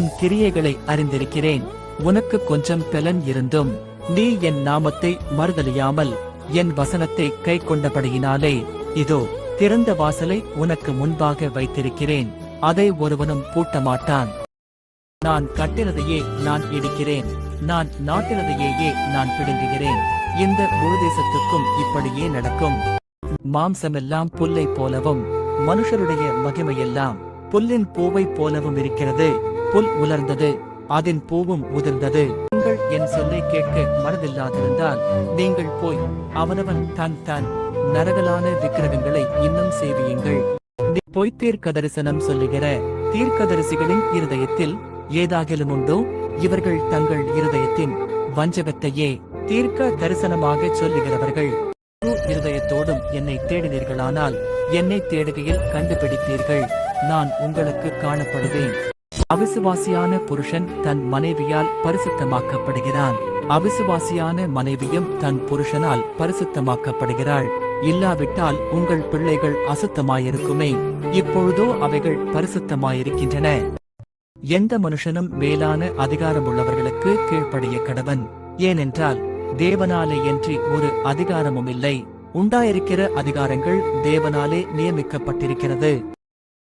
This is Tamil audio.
உன் கிரியைகளை அறிந்திருக்கிறேன். உனக்கு கொஞ்சம் பலன் இருந்தும் நீ என் நாமத்தை மறுதலியாமல் என் வசனத்தை கை கொண்டபடியினாலே இதோ திறந்த வாசலை உனக்கு முன்பாக வைத்திருக்கிறேன், அதை ஒருவனும் பூட்டமாட்டான். நான் கட்டினதையே நான் இடிக்கிறேன், நான் நாட்டினதையே நான் பிடுங்குகிறேன். இந்த முழு தேசத்துக்கும் இப்படியே நடக்கும். மாம்சமெல்லாம் புல்லை போலவும் மனுஷருடைய மகிமையெல்லாம் புல்லின் பூவை போலவும் இருக்கிறது. புல் உலர்ந்தது, அதன் பூவும் உதிர்ந்தது. நீங்கள் என் சொல்லை கேட்க மனதில்லாதிருந்தால் நீங்கள் போய் அவனவன் தன் நரகலான விக்கிரகங்களை இன்னும் சேவியுங்கள். பொய்த்தீர்க்க தரிசனம் சொல்லுகிற தீர்க்கதரிசிகளின் இருதயத்தில் ஏதாகிலும் உண்டோ? இவர்கள் தங்கள் இருதயத்தின் வஞ்சகத்தையே தீர்க்க தரிசனமாக சொல்லுகிறவர்கள். இருதயத்தோடும் என்னை தேடினீர்களானால் என்னை தேடுகையில் கண்டுபிடித்தீர்கள், நான் உங்களுக்கு காணப்படுவேன். அவிசுவாசியான புருஷன் தன் மனைவியால் பரிசுத்தமாக்கப்படுகிறான், அவிசுவாசியான மனைவியும் தன் புருஷனால் பரிசுத்தமாக்கப்படுகிறாள். இல்லாவிட்டால் உங்கள் பிள்ளைகள் அசுத்தமாயிருக்குமே, இப்பொழுதோ அவைகள் பரிசுத்தமாயிருக்கின்றன. எந்த மனுஷனும் மேலான அதிகாரமுள்ளவர்களுக்கு கீழ்ப்படிய கடவன். ஏனென்றால் தேவனாலே என்று ஒரு அதிகாரமும் இல்லை, உண்டாயிருக்கிற அதிகாரங்கள் தேவனாலே நியமிக்கப்பட்டிருக்கிறது.